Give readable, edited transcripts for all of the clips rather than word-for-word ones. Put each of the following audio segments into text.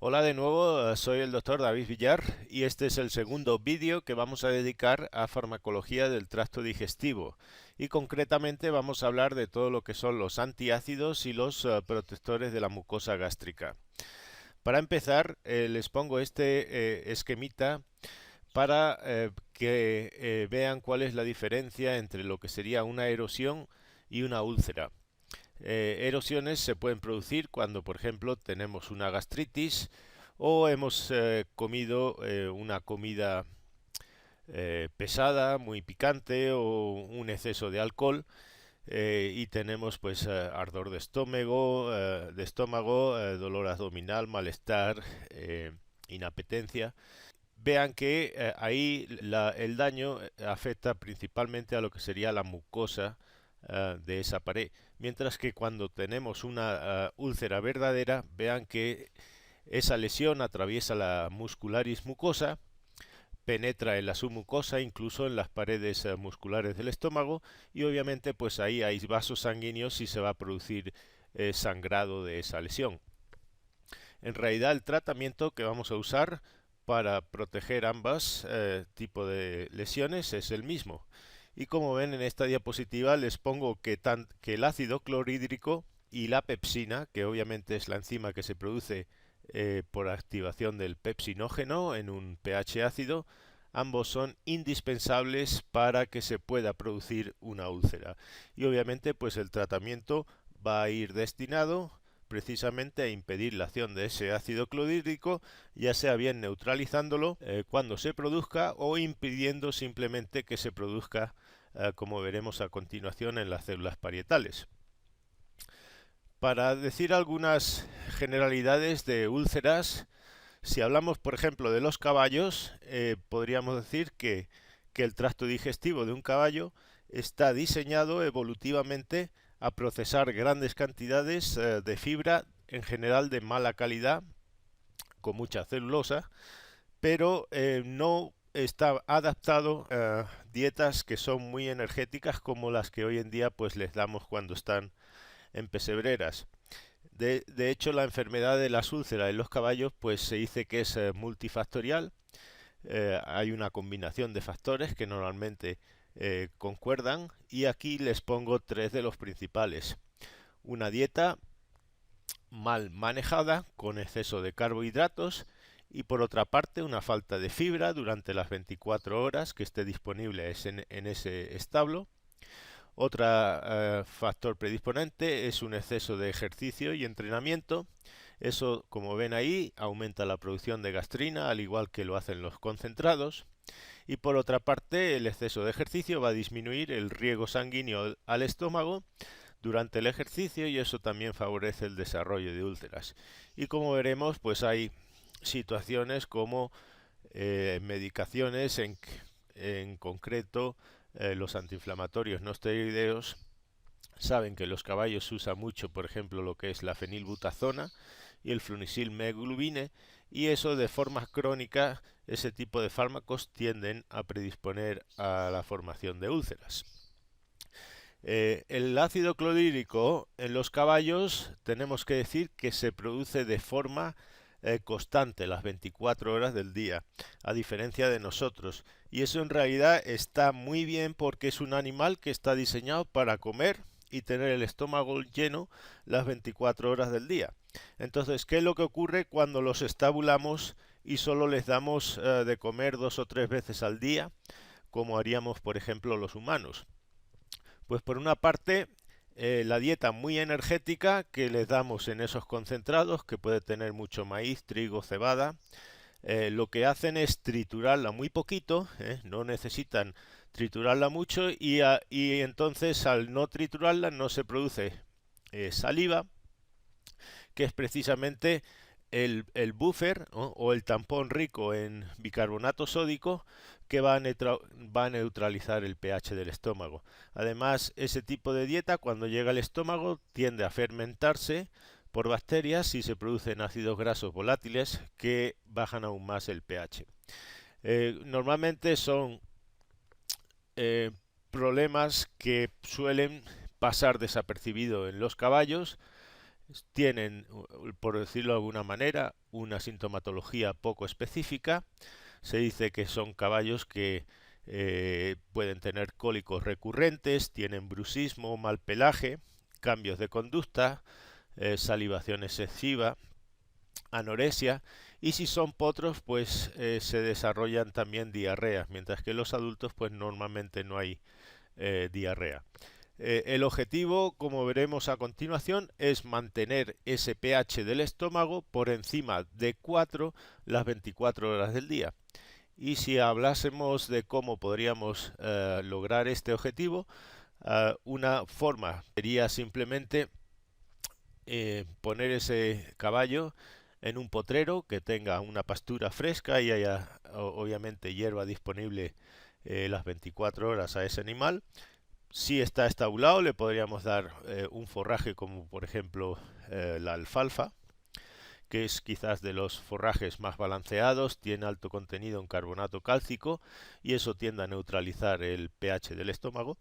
Hola de nuevo, soy el doctor David Villar y este es el segundo vídeo que vamos a dedicar a farmacología del tracto digestivo y concretamente vamos a hablar de todo lo que son los antiácidos y los protectores de la mucosa gástrica. Para empezar, les pongo este esquemita para que vean cuál es la diferencia entre lo que sería una erosión y una úlcera. Erosiones se pueden producir cuando, por ejemplo, tenemos una gastritis o hemos comido una comida pesada, muy picante o un exceso de alcohol y tenemos pues ardor de estómago, dolor abdominal, malestar, inapetencia. Vean que ahí el daño afecta principalmente a lo que sería la mucosa de esa pared, mientras que cuando tenemos una úlcera verdadera, vean que esa lesión atraviesa la muscularis mucosa, penetra en la submucosa, incluso en las paredes musculares del estómago, y obviamente pues ahí hay vasos sanguíneos y se va a producir sangrado de esa lesión. En realidad el tratamiento que vamos a usar para proteger ambas tipos de lesiones es el mismo. Y como ven en esta diapositiva les pongo que el ácido clorhídrico y la pepsina, que obviamente es la enzima que se produce por activación del pepsinógeno en un pH ácido, ambos son indispensables para que se pueda producir una úlcera. Y obviamente pues el tratamiento va a ir destinado precisamente a impedir la acción de ese ácido clorhídrico, ya sea bien neutralizándolo cuando se produzca o impidiendo simplemente que se produzca, como veremos a continuación en las células parietales. Para decir algunas generalidades de úlceras, si hablamos por ejemplo de los caballos, podríamos decir que el tracto digestivo de un caballo está diseñado evolutivamente a procesar grandes cantidades de fibra, en general de mala calidad, con mucha celulosa, pero no está adaptado a dietas que son muy energéticas como las que hoy en día pues les damos cuando están en pesebreras. De hecho, la enfermedad de las úlceras en los caballos pues se dice que es multifactorial. Hay una combinación de factores que normalmente concuerdan y aquí les pongo tres de los principales. Una dieta mal manejada con exceso de carbohidratos y por otra parte una falta de fibra durante las 24 horas que esté disponible en ese establo. Otro factor predisponente es un exceso de ejercicio y entrenamiento. Eso, como ven ahí, aumenta la producción de gastrina, al igual que lo hacen los concentrados. Y por otra parte, el exceso de ejercicio va a disminuir el riego sanguíneo al estómago durante el ejercicio y eso también favorece el desarrollo de úlceras. Y como veremos, pues hay situaciones como medicaciones en concreto los antiinflamatorios no esteroideos. Saben que los caballos usan mucho, por ejemplo, lo que es la fenilbutazona y el flunisilmeglubine, y eso de forma crónica, ese tipo de fármacos tienden a predisponer a la formación de úlceras. El ácido clorhídrico en los caballos tenemos que decir que se produce de forma constante las 24 horas del día, a diferencia de nosotros. Y eso en realidad está muy bien porque es un animal que está diseñado para comer y tener el estómago lleno las 24 horas del día. Entonces, ¿qué es lo que ocurre cuando los estabulamos y solo les damos de comer 2 o 3 veces al día, como haríamos, por ejemplo, los humanos? Pues por una parte, la dieta muy energética que les damos en esos concentrados, que puede tener mucho maíz, trigo, cebada, lo que hacen es triturarla muy poquito, no necesitan triturarla mucho y entonces al no triturarla no se produce saliva, que es precisamente el buffer, ¿no?, o el tampón rico en bicarbonato sódico que va a neutralizar el pH del estómago. Además, ese tipo de dieta cuando llega al estómago tiende a fermentarse por bacterias y se producen ácidos grasos volátiles que bajan aún más el pH. Normalmente son eh, problemas que suelen pasar desapercibidos en los caballos Tienen, por decirlo de alguna manera, una sintomatología poco específica. Se dice que son caballos que pueden tener cólicos recurrentes, tienen bruxismo, mal pelaje, cambios de conducta, salivación excesiva, anorexia, y si son potros pues se desarrollan también diarreas, mientras que los adultos pues normalmente no hay diarrea. El objetivo, como veremos a continuación, es mantener ese pH del estómago por encima de 4 las 24 horas del día. Y si hablásemos de cómo podríamos lograr este objetivo, una forma sería simplemente poner ese caballo en un potrero que tenga una pastura fresca y haya obviamente hierba disponible las 24 horas a ese animal. Si está estabulado, le podríamos dar un forraje como por ejemplo la alfalfa, que es quizás de los forrajes más balanceados, tiene alto contenido en carbonato cálcico y eso tiende a neutralizar el pH del estómago.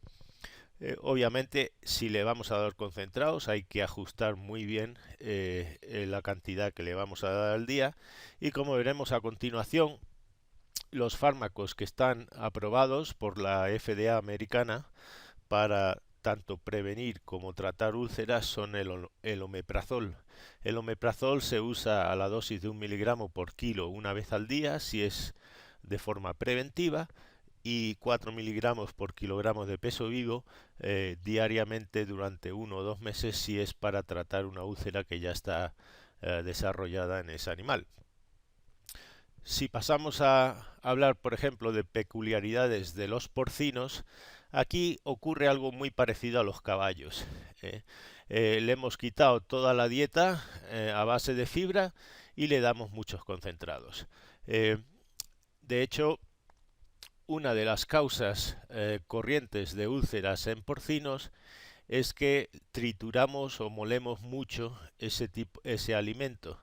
Obviamente, si le vamos a dar concentrados, hay que ajustar muy bien la cantidad que le vamos a dar al día. Y como veremos a continuación, los fármacos que están aprobados por la FDA americana para tanto prevenir como tratar úlceras son el omeprazol. El omeprazol se usa a la dosis de 1 mg por kilo una vez al día si es de forma preventiva, y 4 miligramos por kilogramo de peso vivo diariamente durante 1 o 2 meses si es para tratar una úlcera que ya está desarrollada en ese animal. Si pasamos a hablar, por ejemplo, de peculiaridades de los porcinos, aquí ocurre algo muy parecido a los caballos. Le hemos quitado toda la dieta a base de fibra y le damos muchos concentrados. De hecho, una de las causas corrientes de úlceras en porcinos es que trituramos o molemos mucho ese alimento.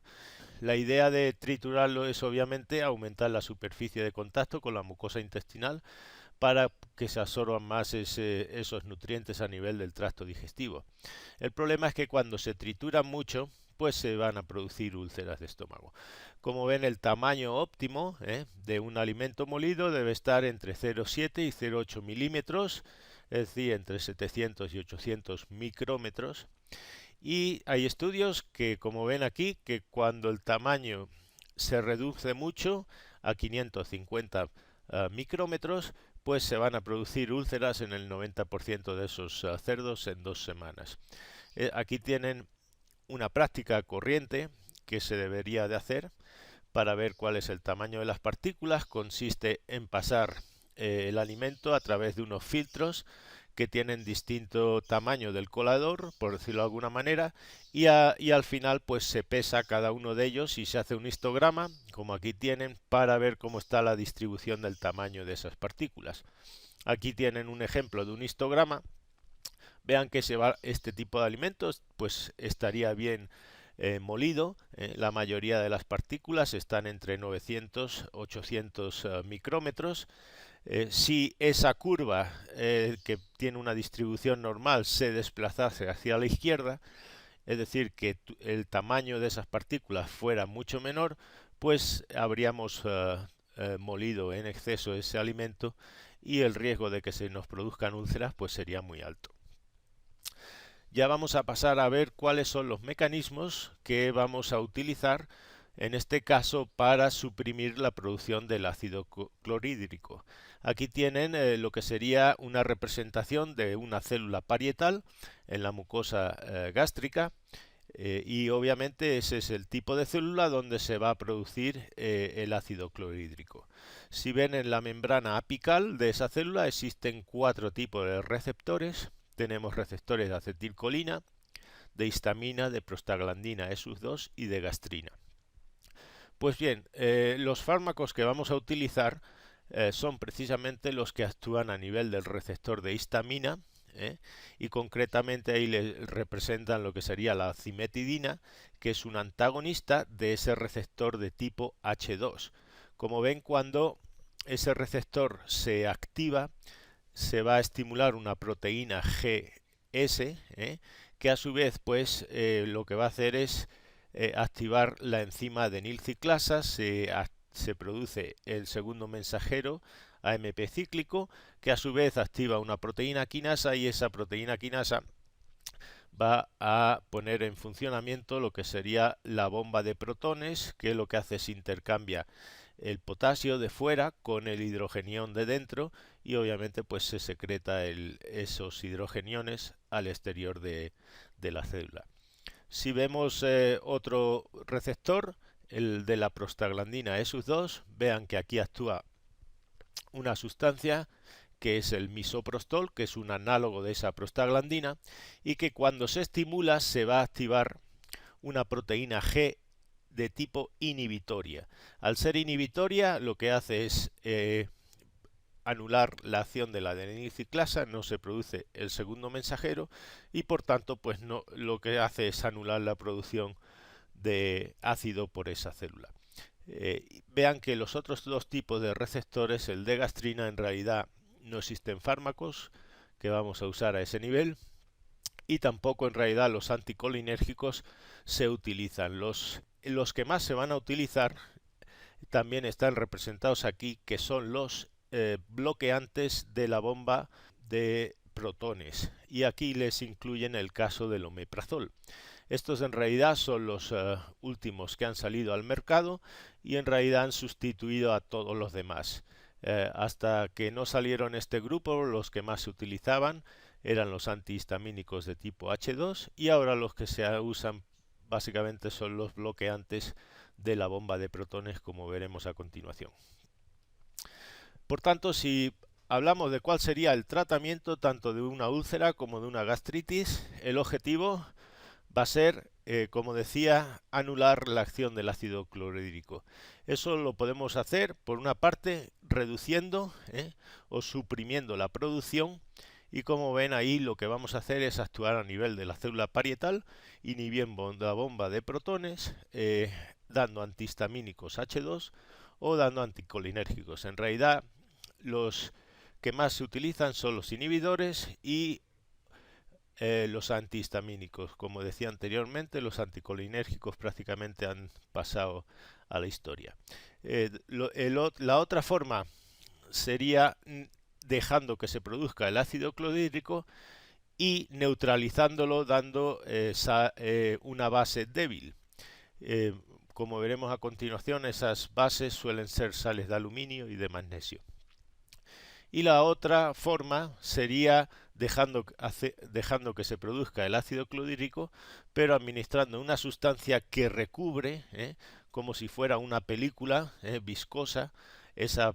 La idea de triturarlo es obviamente aumentar la superficie de contacto con la mucosa intestinal para que se absorban más esos nutrientes a nivel del tracto digestivo. El problema es que cuando se tritura mucho, pues se van a producir úlceras de estómago. Como ven, el tamaño óptimo de un alimento molido debe estar entre 0,7 y 0,8 milímetros, es decir, entre 700 y 800 micrómetros. Y hay estudios que, como ven aquí, que cuando el tamaño se reduce mucho a 550 micrómetros, pues se van a producir úlceras en el 90% de esos cerdos en 2 semanas. Aquí tienen una práctica corriente que se debería de hacer para ver cuál es el tamaño de las partículas. Consiste en pasar el alimento a través de unos filtros que tienen distinto tamaño del colador, por decirlo de alguna manera, y al final pues se pesa cada uno de ellos y se hace un histograma, como aquí tienen, para ver cómo está la distribución del tamaño de esas partículas. Aquí tienen un ejemplo de un histograma. Vean que este tipo de alimentos pues estaría bien molido. La mayoría de las partículas están entre 900 y 800 micrómetros. Si esa curva que tiene una distribución normal se desplazase hacia la izquierda, es decir, que el tamaño de esas partículas fuera mucho menor, pues habríamos molido en exceso ese alimento y el riesgo de que se nos produzcan úlceras pues sería muy alto. Ya vamos a pasar a ver cuáles son los mecanismos que vamos a utilizar en este caso para suprimir la producción del ácido clorhídrico. Aquí tienen lo que sería una representación de una célula parietal en la mucosa gástrica y obviamente ese es el tipo de célula donde se va a producir el ácido clorhídrico. Si ven en la membrana apical de esa célula existen 4 tipos de receptores. Tenemos receptores de acetilcolina, de histamina, de prostaglandina ESUS2 y de gastrina. Pues bien, los fármacos que vamos a utilizar son precisamente los que actúan a nivel del receptor de histamina y concretamente ahí le representan lo que sería la cimetidina, que es un antagonista de ese receptor de tipo H2. Como ven, cuando ese receptor se activa, se va a estimular una proteína GS que a su vez pues lo que va a hacer es activar la enzima adenilciclasa. Se produce el segundo mensajero AMP cíclico, que a su vez activa una proteína quinasa, y esa proteína quinasa va a poner en funcionamiento lo que sería la bomba de protones, que lo que hace es intercambia el potasio de fuera con el hidrogenión de dentro, y obviamente pues se secreta esos hidrogeniones al exterior de la célula. Si vemos otro receptor, el de la prostaglandina ESUS2, vean que aquí actúa una sustancia que es el misoprostol, que es un análogo de esa prostaglandina, y que cuando se estimula se va a activar una proteína G de tipo inhibitoria. Al ser inhibitoria, lo que hace es anular la acción de la adenilciclasa, no se produce el segundo mensajero, y por tanto pues no, lo que hace es anular la producción de ácido por esa célula. Vean que los otros dos tipos de receptores, el de gastrina, en realidad no existen fármacos que vamos a usar a ese nivel, y tampoco en realidad los anticolinérgicos se utilizan. Los que más se van a utilizar también están representados aquí, que son los bloqueantes de la bomba de protones, y aquí les incluyen el caso del omeprazol. Estos en realidad son los últimos que han salido al mercado, y en realidad han sustituido a todos los demás. Hasta que no salieron este grupo, los que más se utilizaban eran los antihistamínicos de tipo H2, y ahora los que se usan básicamente son los bloqueantes de la bomba de protones, como veremos a continuación. Por tanto, si hablamos de cuál sería el tratamiento tanto de una úlcera como de una gastritis, el objetivo va a ser, como decía, anular la acción del ácido clorhídrico. Eso lo podemos hacer, por una parte, reduciendo o suprimiendo la producción, y como ven ahí lo que vamos a hacer es actuar a nivel de la célula parietal, inhibiendo la bomba de protones, dando antihistamínicos H2 o dando anticolinérgicos. En realidad, los que más se utilizan son los inhibidores y los antihistamínicos. Como decía anteriormente, los anticolinérgicos prácticamente han pasado a la historia. La otra forma sería dejando que se produzca el ácido clorhídrico y neutralizándolo dando una base débil. Como veremos a continuación, esas bases suelen ser sales de aluminio y de magnesio. Y la otra forma sería dejando que se produzca el ácido clorhídrico, pero administrando una sustancia que recubre, como si fuera una película viscosa, esa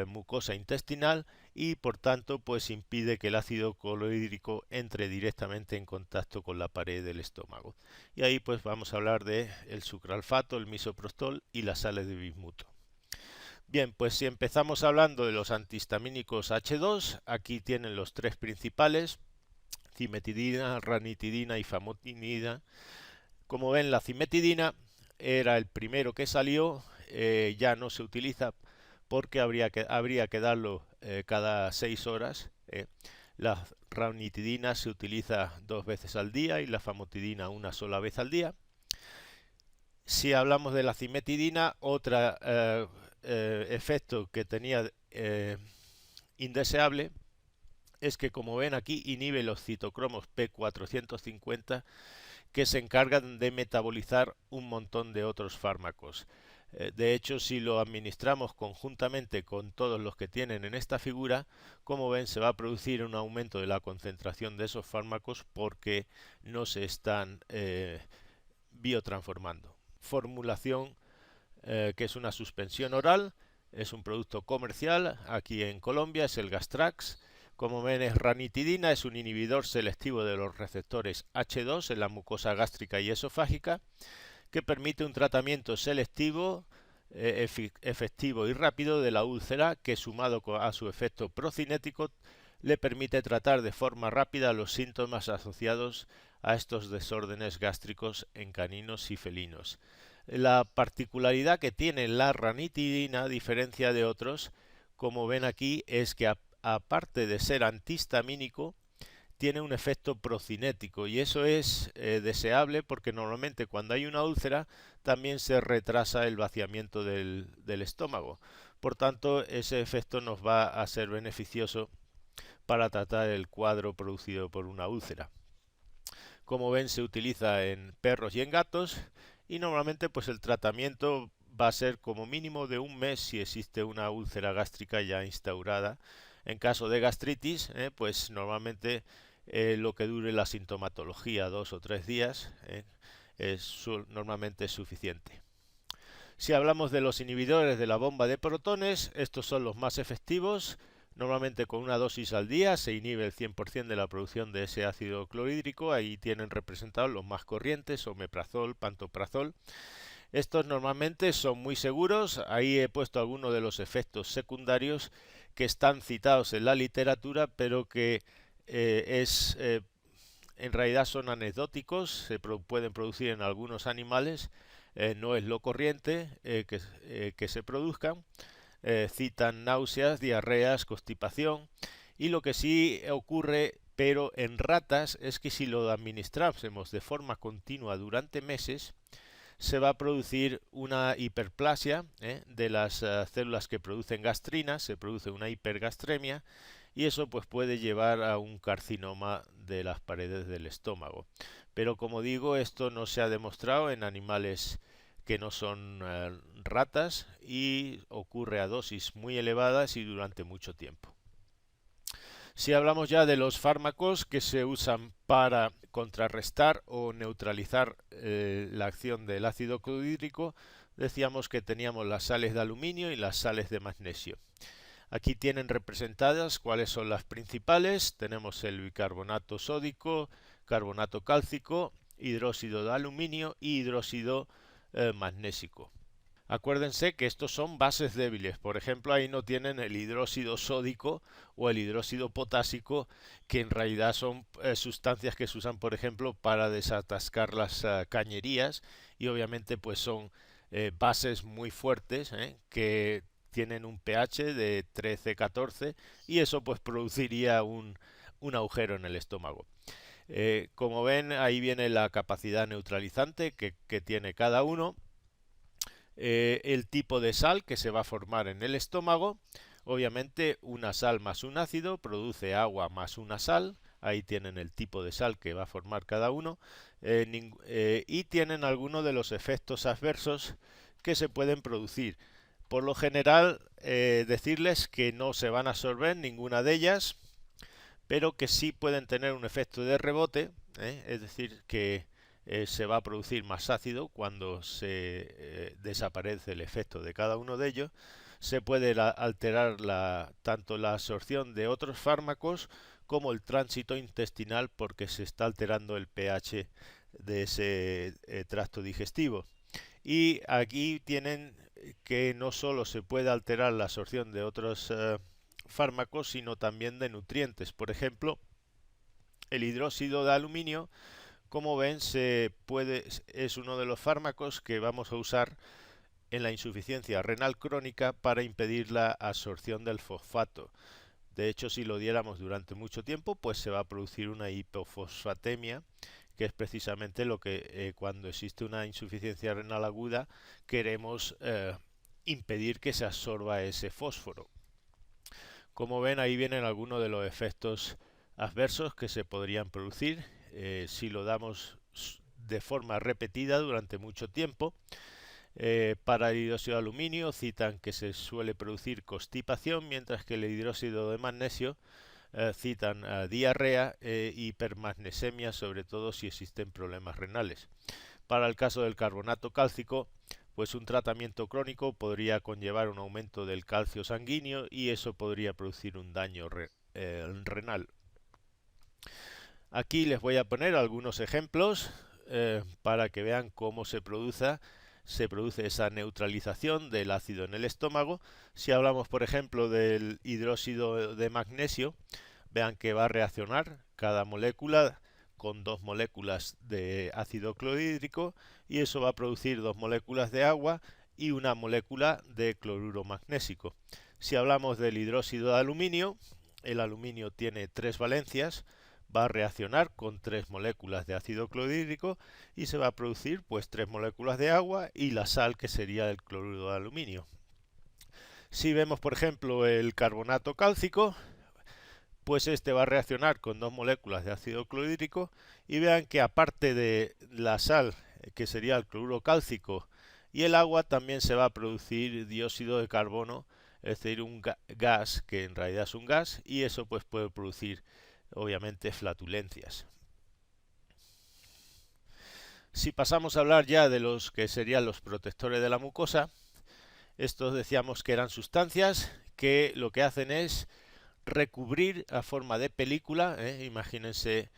mucosa intestinal, y por tanto pues impide que el ácido clorhídrico entre directamente en contacto con la pared del estómago. Y ahí pues vamos a hablar de el sucralfato, el misoprostol y las sales de bismuto. Bien, pues si empezamos hablando de los antihistamínicos H2, aquí tienen los tres principales: cimetidina, ranitidina y famotidina. Como ven, la cimetidina era el primero que salió, ya no se utiliza porque habría que darlo cada 6 horas. La ranitidina se utiliza 2 veces al día y la famotidina una sola vez al día. Si hablamos de la cimetidina, otro efecto que tenía indeseable es que, como ven aquí, inhibe los citocromos P450, que se encargan de metabolizar un montón de otros fármacos. De hecho, si lo administramos conjuntamente con todos los que tienen en esta figura, como ven, se va a producir un aumento de la concentración de esos fármacos porque no se están biotransformando. Formulación que es una suspensión oral, es un producto comercial aquí en Colombia, es el Gastrax. Como ven, es ranitidina, es un inhibidor selectivo de los receptores H2 en la mucosa gástrica y esofágica, que permite un tratamiento selectivo, efectivo y rápido de la úlcera, que sumado a su efecto procinético le permite tratar de forma rápida los síntomas asociados a estos desórdenes gástricos en caninos y felinos. La particularidad que tiene la ranitidina, a diferencia de otros, como ven aquí, es que aparte de ser antihistamínico, tiene un efecto procinético y eso es deseable porque normalmente cuando hay una úlcera también se retrasa el vaciamiento del estómago. Por tanto, ese efecto nos va a ser beneficioso para tratar el cuadro producido por una úlcera. Como ven, se utiliza en perros y en gatos y normalmente pues el tratamiento va a ser como mínimo de un mes si existe una úlcera gástrica ya instaurada. En caso de gastritis, pues normalmente lo que dure la sintomatología 2 o 3 días normalmente es suficiente. Si hablamos de los inhibidores de la bomba de protones, estos son los más efectivos. Normalmente con una dosis al día se inhibe el 100% de la producción de ese ácido clorhídrico. Ahí tienen representados los más corrientes, omeprazol, pantoprazol. Estos normalmente son muy seguros. Ahí he puesto algunos de los efectos secundarios que están citados en la literatura, pero que en realidad son anecdóticos, se pueden producir en algunos animales, no es lo corriente que se produzcan. Citan náuseas, diarreas, constipación, y lo que sí ocurre pero en ratas es que si lo administrásemos de forma continua durante meses se va a producir una hiperplasia de las células que producen gastrina, se produce una hipergastremia y eso pues puede llevar a un carcinoma de las paredes del estómago. Pero como digo, esto no se ha demostrado en animales que no son ratas y ocurre a dosis muy elevadas y durante mucho tiempo. Si hablamos ya de los fármacos que se usan para contrarrestar o neutralizar la acción del ácido clorhídrico, decíamos que teníamos las sales de aluminio y las sales de magnesio. Aquí tienen representadas cuáles son las principales. Tenemos el bicarbonato sódico, carbonato cálcico, hidróxido de aluminio y hidróxido magnésico. Acuérdense que estos son bases débiles. Por ejemplo, ahí no tienen el hidróxido sódico o el hidróxido potásico, que en realidad son sustancias que se usan, por ejemplo, para desatascar las cañerías y obviamente pues son bases muy fuertes que tienen un pH de 13-14 y eso pues produciría un agujero en el estómago. Como ven, ahí viene la capacidad neutralizante que tiene cada uno. El tipo de sal que se va a formar en el estómago. Obviamente una sal más un ácido produce agua más una sal. Ahí tienen el tipo de sal que va a formar cada uno. Y tienen algunos de los efectos adversos que se pueden producir. Por lo general, decirles que no se van a absorber ninguna de ellas, pero que sí pueden tener un efecto de rebote, es decir, que se va a producir más ácido cuando se desaparece el efecto de cada uno de ellos. Se puede alterar tanto la absorción de otros fármacos como el tránsito intestinal porque se está alterando el pH de ese tracto digestivo. Y aquí tienen que no solo se puede alterar la absorción de otros fármacos, sino también de nutrientes. Por ejemplo, el hidróxido de aluminio, como ven, es uno de los fármacos que vamos a usar en la insuficiencia renal crónica para impedir la absorción del fosfato. De hecho, si lo diéramos durante mucho tiempo, pues se va a producir una hipofosfatemia, que es precisamente lo que cuando existe una insuficiencia renal aguda queremos impedir que se absorba ese fósforo. Como ven, ahí vienen algunos de los efectos adversos que se podrían producir si lo damos de forma repetida durante mucho tiempo. Para el hidróxido de aluminio citan que se suele producir constipación, mientras que el hidróxido de magnesio citan diarrea e hipermagnesemia, sobre todo si existen problemas renales. Para el caso del carbonato cálcico, pues un tratamiento crónico podría conllevar un aumento del calcio sanguíneo y eso podría producir un daño renal. Aquí les voy a poner algunos ejemplos para que vean cómo se produce esa neutralización del ácido en el estómago. Si hablamos, por ejemplo, del hidróxido de magnesio, vean que va a reaccionar cada molécula con 2 moléculas de ácido clorhídrico y eso va a producir 2 moléculas de agua y una molécula de cloruro magnésico. Si hablamos del hidróxido de aluminio, el aluminio tiene 3 valencias, va a reaccionar con 3 moléculas de ácido clorhídrico y se va a producir pues 3 moléculas de agua y la sal, que sería el cloruro de aluminio. Si vemos por ejemplo el carbonato cálcico, pues este va a reaccionar con 2 moléculas de ácido clorhídrico y vean que aparte de la sal, que sería el cloruro cálcico, y el agua, también se va a producir dióxido de carbono, es decir, un gas que en realidad es un gas, y eso pues puede producir obviamente flatulencias. Si pasamos a hablar ya de los que serían los protectores de la mucosa, estos decíamos que eran sustancias que lo que hacen es recubrir a forma de película, imagínense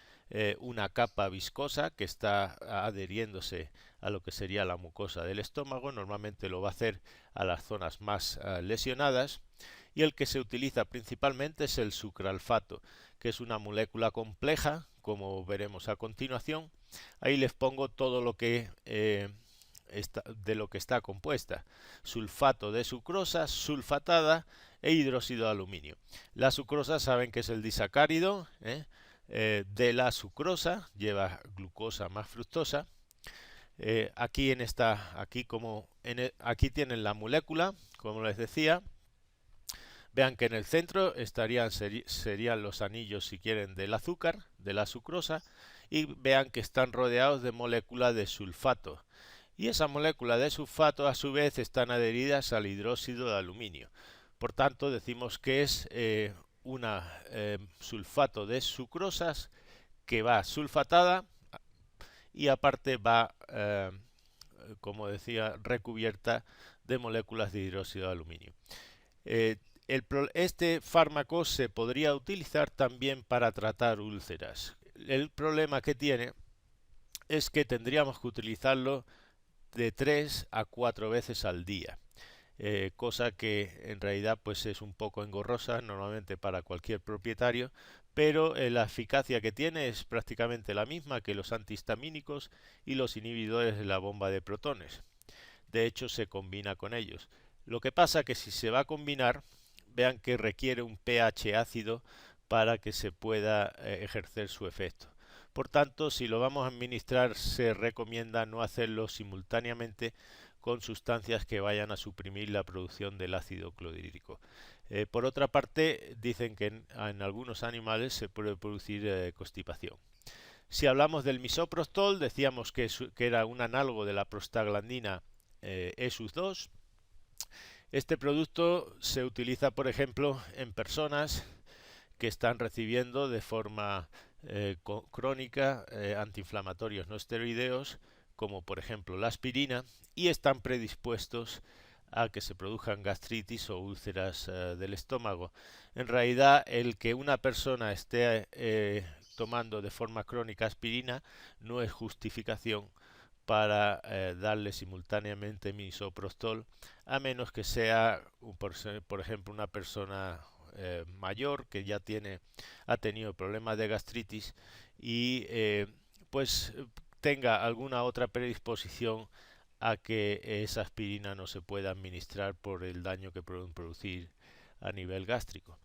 una capa viscosa que está adheriéndose a lo que sería la mucosa del estómago. Normalmente lo va a hacer a las zonas más lesionadas, y el que se utiliza principalmente es el sucralfato, que es una molécula compleja, como veremos a continuación. Ahí les pongo todo lo que de lo que está compuesta: sulfato de sucrosa, sulfatada e hidróxido de aluminio. La sucrosa saben que es el disacárido de la sucrosa, lleva glucosa más fructosa. Aquí tienen la molécula, como les decía. Vean que en el centro serían los anillos, si quieren, del azúcar, de la sucrosa, y vean que están rodeados de moléculas de sulfato. Y esa molécula de sulfato a su vez están adheridas al hidróxido de aluminio. Por tanto, decimos que es una sulfato de sucrosas que va sulfatada y aparte va, como decía, recubierta de moléculas de hidróxido de aluminio. Este fármaco se podría utilizar también para tratar úlceras. El problema que tiene es que tendríamos que utilizarlo de 3 a 4 veces al día, cosa que en realidad pues es un poco engorrosa normalmente para cualquier propietario, pero la eficacia que tiene es prácticamente la misma que los antihistamínicos y los inhibidores de la bomba de protones. De hecho, se combina con ellos. Lo que pasa que si se va a combinar, vean que requiere un pH ácido para que se pueda ejercer su efecto. Por tanto, si lo vamos a administrar, se recomienda no hacerlo simultáneamente con sustancias que vayan a suprimir la producción del ácido clorhídrico. Por otra parte, dicen que en algunos animales se puede producir constipación. Si hablamos del misoprostol, decíamos que era un análogo de la prostaglandina ESUS2. Este producto se utiliza, por ejemplo, en personas que están recibiendo de forma crónica antiinflamatorios no esteroideos, como por ejemplo la aspirina, y están predispuestos a que se produzcan gastritis o úlceras del estómago. En realidad, el que una persona esté tomando de forma crónica aspirina no es justificación para darle simultáneamente misoprostol, a menos que sea, por ejemplo, una persona mayor que ya ha tenido problemas de gastritis y pues tenga alguna otra predisposición a que esa aspirina no se pueda administrar por el daño que pueden producir a nivel gástrico.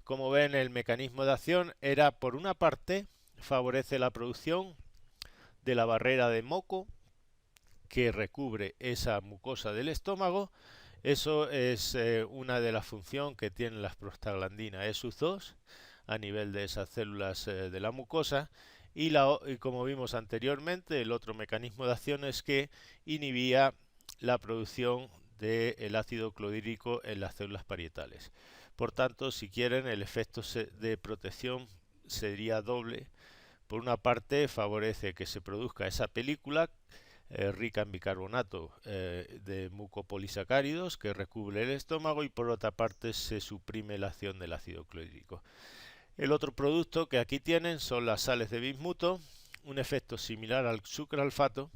Como ven, el mecanismo de acción era, por una parte, favorece la producción de la barrera de moco que recubre esa mucosa del estómago. Eso es una de las funciones que tienen las prostaglandinas ESUS2 a nivel de esas células de la mucosa. Y como vimos anteriormente, el otro mecanismo de acción es que inhibía la producción del ácido clorhídrico en las células parietales. Por tanto, si quieren, el efecto de protección sería doble. Por una parte, favorece que se produzca esa película rica en bicarbonato de mucopolisacáridos que recubre el estómago, y por otra parte se suprime la acción del ácido clorhídrico. El otro producto que aquí tienen son las sales de bismuto, un efecto similar al sucralfato.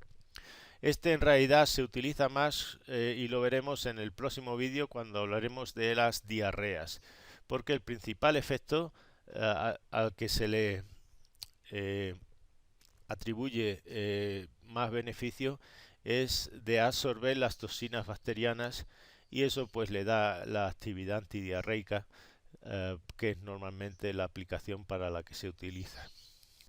Este en realidad se utiliza más y lo veremos en el próximo vídeo cuando hablaremos de las diarreas, porque el principal efecto al que se le atribuye más beneficio es de absorber las toxinas bacterianas, y eso pues le da la actividad antidiarreica que es normalmente la aplicación para la que se utiliza.